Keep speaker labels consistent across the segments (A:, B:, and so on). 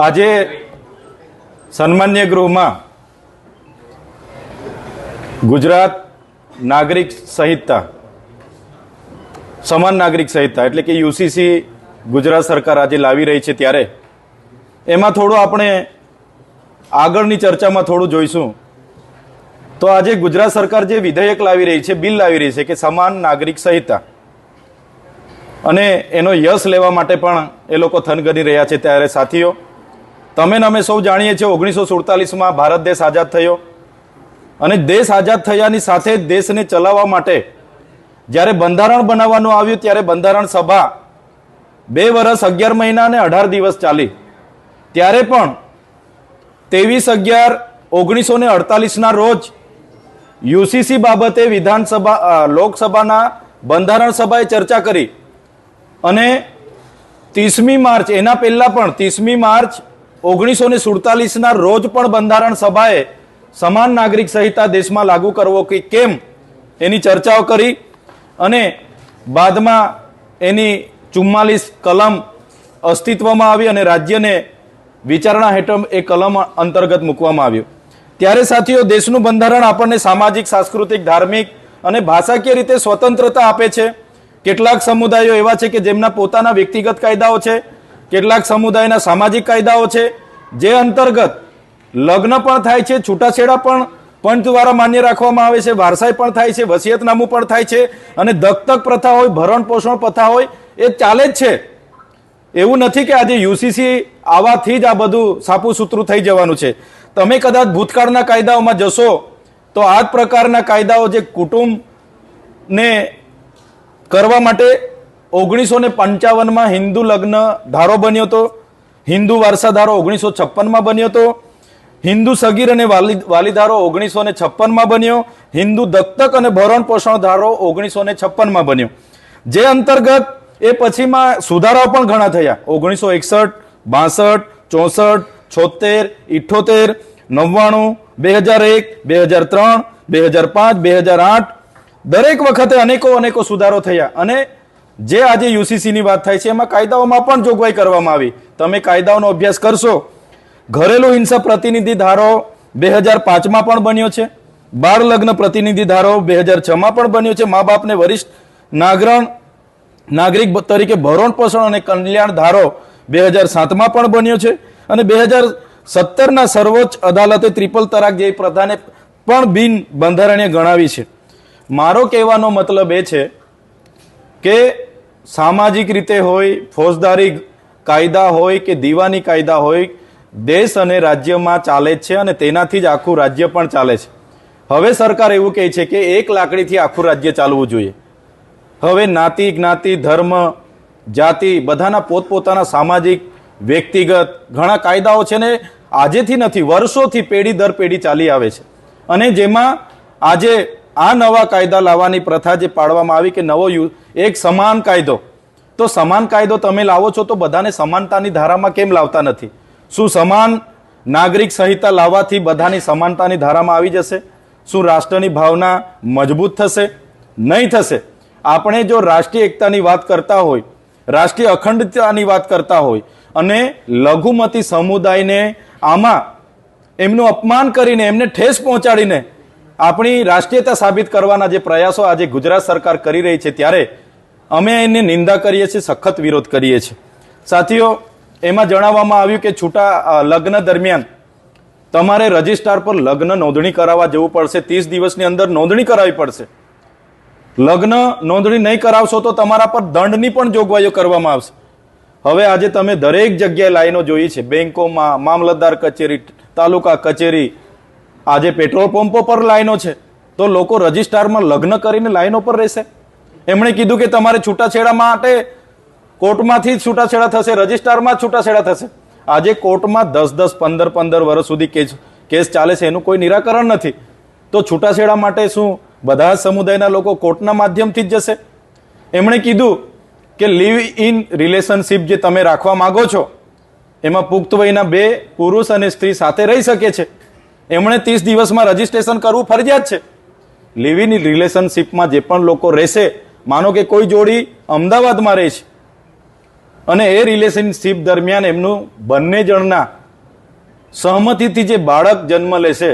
A: આજે સન્માન્ય ગૃહમાં ગુજરાત નાગરિક સંહિતા, સમાન નાગરિક સંહિતા એટલે કે યુસીસી ગુજરાત સરકાર આજે લાવી રહી છે, ત્યારે એમાં થોડું આપણે આગળની ચર્ચામાં થોડું જોઈશું. તો આજે ગુજરાત સરકાર જે વિધેયક લાવી રહી છે, બિલ લાવી રહી છે કે સમાન નાગરિક સંહિતા, અને એનો યશ લેવા માટે પણ એ લોકો થનગની રહ્યા છે. ત્યારે સાથીઓ, તમે ને અમે સૌ જાણીએ છીએ 1947માં ભારત દેશ આઝાદ થયો, અને દેશ આઝાદ થયાની સાથે જ દેશને ચલાવવા માટે જ્યારે બંધારણ બનાવવાનું આવ્યું ત્યારે બંધારણ સભા 2 વર્ષ 11 મહિના અને 18 દિવસ ચાલી. ત્યારે પણ 23/11/1948ના રોજ યુસીસી બાબતે વિધાનસભા લોકસભાના બંધારણ સભાએ ચર્ચા કરી, અને 30મી માર્ચ, એના પહેલા પણ 30મી માર્ચ 1947ના રોજ પણ બંધારણ સભાએ સમાન નાગરિક સંહિતા દેશમાં લાગુ કરવો કે કેમ એની ચર્ચાઓ કરી, અને બાદમાં એની 44 કલમ અસ્તિત્વમાં આવી અને રાજ્યને વિચારણા હેઠળ એ કલમ અંતર્ગત મૂકવામાં આવ્યું. ત્યારે સાથીઓ, દેશનું બંધારણ આપણને સામાજિક, સાંસ્કૃતિક, ધાર્મિક અને ભાષાકીય રીતે સ્વતંત્રતા આપે છે. કેટલાક સમુદાયો એવા છે કે જેમના પોતાના વ્યક્તિગત કાયદાઓ છે, કેટલાક સમુદાયના સામાજિક કાયદાઓ છે, જે અંતર્ગત લગ્ન પણ થાય છે, છૂટાછેડા પણ પંચ દ્વારા માન્ય રાખવામાં આવે છે, વારસાઈ પણ થાય છે, વસિયતનામું પણ થાય છે, અને દત્તક પ્રથા હોય, ભરણ પોષણ પ્રથા હોય, એ ચાલે જ છે. એવું નથી કે આજે યુસીસી આવવાથી જ આ બધું સાપુ સૂતરું થઈ જવાનું છે. તમે કદાચ ભૂતકાળના કાયદાઓમાં જશો તો આ જ પ્રકારના કાયદાઓ જે કુટુંબને કરવા માટે 1955માં હિન્દુ લગ્ન ધારો બન્યો હતો, હિન્દુ વારસા ધારો 1956માં બન્યો હતો, હિન્દુ સગીર અને વાલી ધારો 1956માં બન્યો, હિન્દુ દત્તક અને ભરણ પોષણ ધારો 1956માં બન્યો, જે અંતર્ગત એ પછીમાં સુધારાઓ પણ ઘણા થયા. 1961, 62, 64, 76, 78, 2001, 2003, 2005, 2008, દરેક વખતે અનેકો સુધારો થયા. અને જે આજે યુસીસીની વાત થાય છે એમાં કાયદાઓમાં પણ જોગવાઈ કરવામાં આવી. તમે કાયદાઓનો અભ્યાસ કરશો, ઘરેલું હિંસા પ્રતિનિધિ ધારો 2005માં પણ બન્યો છે, બાળ લગ્ન પ્રતિનિધિ ધારો 2006માં પણ બન્યો છે, મા બાપને વરિષ્ઠ નાગરિક તરીકે ભરણ પોષણ અને કલ્યાણ ધારો 2007માં પણ બન્યો છે, અને 2017ના સર્વોચ્ચ અદાલતે ટ્રિપલ તલાક જેવી પ્રથાને પણ બિન બંધારણીય ગણાવી છે. મારો કહેવાનો મતલબ એ છે કે સામાજિક રીતે હોય, ફોજદારી કાયદા હોય કે દીવાની કાયદા હોય, દેશ અને રાજ્યમાં ચાલે જ છે, અને તેનાથી જ આખું રાજ્ય પણ ચાલે છે. હવે સરકાર એવું કહે છે કે એક લાકડીથી આખું રાજ્ય ચાલવું જોઈએ. હવે જ્ઞાતિ, ધર્મ, જાતિ બધાના પોતપોતાના સામાજિક, વ્યક્તિગત ઘણા કાયદાઓ છે ને આજેથી નથી, વર્ષોથી પેઢી દર પેઢી ચાલી આવે છે. અને જેમાં આજે આ નવા કાયદા લાવવાની પ્રથા જે પાડવામાં આવી કે નવો એક સમાન કાયદો, તો સમાન કાયદો તમે લાવો છો તો બધાને સમાનતાની ધારામાં કેમ લાવતા નથી? શું સમાન નાગરિક સંહિતા લાવવાથી બધાની સમાનતાની ધારામાં આવી જશે? શું રાષ્ટ્રની ભાવના મજબૂત થશે? નહીં થશે. આપણે જો રાષ્ટ્રીય એકતાની વાત કરતા હોય, રાષ્ટ્રીય અખંડતાની વાત કરતા હોય, અને લઘુમતી સમુદાયને આમાં એમનું અપમાન કરીને, એમને ઠેસ પહોંચાડીને આપણી રાષ્ટ્રીયતા સાબિત કરવાના જે પ્રયાસો આજે ગુજરાત સરકાર કરી રહી છે, ત્યારે અમે એની નિંદા કરીએ છીએ, સખત વિરોધ કરીએ છીએ. સાથીઓ, એમાં જણાવવામાં આવ્યું કે છૂટા લગ્ન દરમિયાન તમારે રજિસ્ટ્રાર પર લગ્ન નોંધણી કરાવવા જવું પડશે, 30 દિવસની અંદર નોંધણી કરાવવી પડશે. લગ્ન નોંધણી નહીં કરાવશો તો તમારા પર દંડની પણ જોગવાઈઓ કરવામાં આવશે. હવે આજે તમે દરેક જગ્યાએ લાઈનો જોઈ છે, બેંકોમાં, મામલતદાર કચેરી, તાલુકા કચેરી, આજે પેટ્રોલ પંપો પર લાઈનો છે. તો લોકો રજિસ્ટ્રારમાં લગ્ન કરીને લાઈનો પર રહેશે? એમણે કીધું કે તમારે છૂટાછેડા માટે કોર્ટમાંથી છૂટાછેડા થશે, રજિસ્ટ્રારમાં છૂટાછેડા થશે. આજે કોર્ટમાં 10-10, 15-15 વર્ષ સુધી કેસ ચાલે છે, એનું કોઈ નિરાકરણ નથી. તો છૂટાછેડા માટે શું બધા સમુદાયના લોકો કોર્ટના માધ્યમથી જ જશે? એમણે કીધું કે લિવ ઇન રિલેશનશીપ જે તમે રાખવા માંગો છો, એમાં પુખ્ત વયના 2 પુરુષ અને સ્ત્રી સાથે રહી શકે છે. એમણે 30 દિવસમાં રજીસ્ટ્રેશન કરવું ફરજિયાત છે. લિવ ઇન રિલેશનશીપમાં જે પણ લોકો રહેશે, માનો કે કોઈ જોડી અમદાવાદમાં રહે છે અને એ રિલેશનશિપ દરમિયાન એમનું બંને જણના સહમતિથી જે બાળક જન્મ લેશે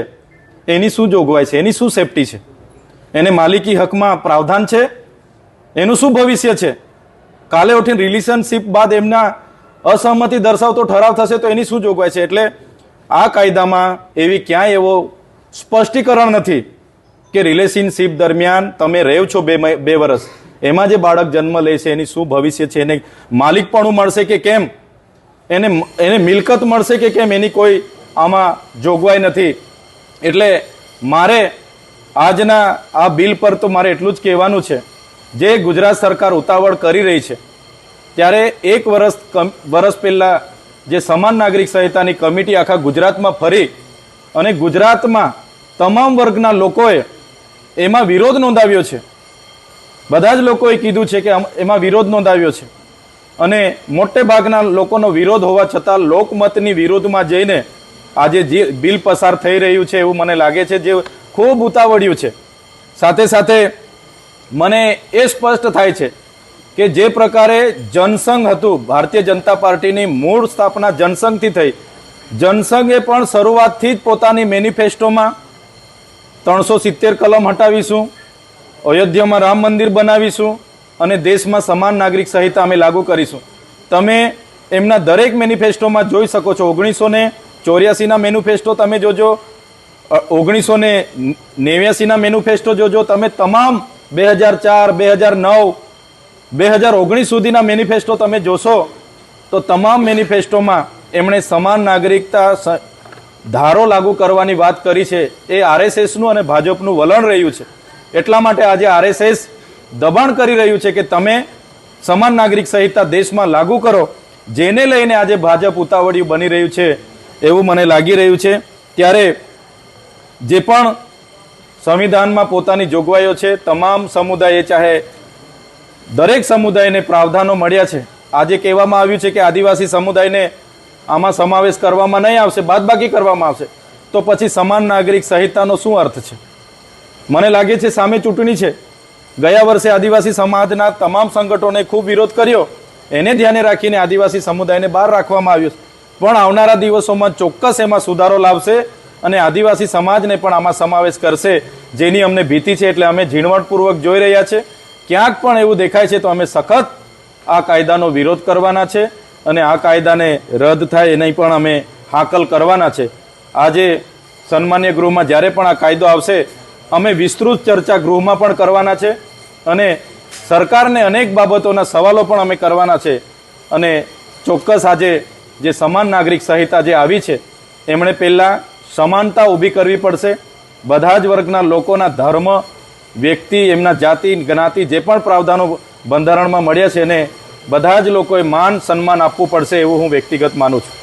A: એની શું જોગવાઈ છે, એની શું સેફટી છે, એને માલિકી હકમાં પ્રાવધાન છે, એનું શું ભવિષ્ય છે, કાલે ઉઠીને રિલેશનશિપ બાદ એમના અસહમતિ દર્શાવતો ઠરાવ થશે તો એની શું જોગવાઈ છે. એટલે આ કાયદામાં એવી ક્યાંય એવો સ્પષ્ટીકરણ નથી કે રિલેશનશિપ દરમિયાન તમે રહેવ છો બે વર્ષ, એમાં જે બાળક જન્મ લે છે એની શું ભવિષ્ય છે, એને માલિકપણું મળશે કે કેમ, એને મિલકત મળશે કે કેમ, એની કોઈ આમાં જોગવાઈ નથી. એટલે મારે આજના આ બિલ પર તો મારે એટલું જ કહેવાનું છે, જે ગુજરાત સરકાર ઉતાવળ કરી રહી છે ત્યારે એક વર્ષ પહેલા જે સમાન નાગરિક સંહિતાની કમિટી આખા ગુજરાતમાં ફરી અને ગુજરાતમાં તમામ વર્ગના લોકોએ એમાં વિરોધ નોંધાવ્યો છે. બધા જ લોકોએ કીધું છે કે એમાં વિરોધ નોંધાવ્યો છે અને મોટે ભાગના લોકોનો વિરોધ હોવા છતાં લોકમતની વિરોધમાં જઈને આજે જે બિલ પસાર થઈ રહ્યું છે એવું મને લાગે છે, જે ખૂબ ઉતાવળ્યું છે. સાથે સાથે મને એ સ્પષ્ટ થાય છે કે જે પ્રકારે જનસંઘ હતું, ભારતીય જનતા પાર્ટીની મૂળ સ્થાપના જનસંઘથી થઈ, જનસંઘે પણ શરૂઆતથી જ પોતાની મેનિફેસ્ટોમાં 370 કલમ હટાવીશું, અયોધ્યામાં રામ મંદિર બનાવીશું અને દેશમાં સમાન નાગરિક સંહિતા અમે લાગુ કરીશું. તમે એમના દરેક મેનિફેસ્ટોમાં જોઈ શકો છો. 1984ના મેનિફેસ્ટો તમે જોજો, 1989ના મેનિફેસ્ટો જોજો, તમે તમામ 2004, 2009, 2019 સુધીના મેનિફેસ્ટો તમે જોશો તો તમામ મેનિફેસ્ટોમાં એમણે સમાન નાગરિકતા ધારો લાગુ કરવાની વાત કરી છે. એ આરએસએસનું અને ભાજપનું વલણ રહ્યું છે. એટલા માટે આજે આરએસએસ દબાણ કરી રહ્યું છે કે તમે સમાન નાગરિક સંહિતા દેશમાં લાગુ કરો, જેને લઈને આજે ભાજપ ઉતાવળિયું બની રહ્યું છે એવું મને લાગી રહ્યું છે. ત્યારે જે પણ સંવિધાનમાં પોતાની જોગવાઈઓ છે, તમામ સમુદાયે, ચાહે દરેક સમુદાયને પ્રાવધાનો મળ્યા છે. આજે કહેવામાં આવ્યું છે કે આદિવાસી સમુદાયને આમાં સમાવેશ કરવામાં નહીં આવશે, બાદબાકી કરવામાં આવશે, તો પછી સમાન નાગરિક સંહિતાનો શું અર્થ છે? મને લાગે છે સામે ચૂંટણી છે. ગયા વર્ષે આદિવાસી સમાજના તમામ સંગઠનોએ ખૂબ વિરોધ કર્યો, એને ધ્યાને રાખીને આદિવાસી સમુદાયને બહાર રાખવામાં આવ્યો છે. પણ આવનારા દિવસોમાં ચોક્કસ એમાં સુધારો લાવશે અને આદિવાસી સમાજને પણ આમાં સમાવેશ કરશે, જેની અમને ભીતિ છે. એટલે અમે ઝીણવટપૂર્વક જોઈ રહ્યા છે. ક્યાંક પણ એવું દેખાય છે તો અમે સખત આ કાયદાનો વિરોધ કરવાના છે અને આ કાયદાને રદ થાય એની પણ અમે હાકલ કરવાના છે. આજે સન્માન્ય ગૃહમાં જ્યારે પણ આ કાયદો આવશે અમે વિસ્તૃત ચર્ચા ગૃહમાં પણ કરવાના છે અને સરકારને અનેક બાબતોના સવાલો પણ અમે કરવાના છે. અને ચોક્કસ આજે જે સમાન નાગરિક સંહિતા જે આવી છે એમણે પહેલાં સમાનતા ઊભી કરવી પડશે. બધા જ વર્ગના લોકોના ધર્મ, વ્યક્તિ, એમના જાતિ, જ્ઞાતિ, જે પણ પ્રાવધાનો બંધારણમાં મળ્યા છે એને બધા જ લોકોએ માન સન્માન આપવું પડશે એવું હું વ્યક્તિગત માનું છું.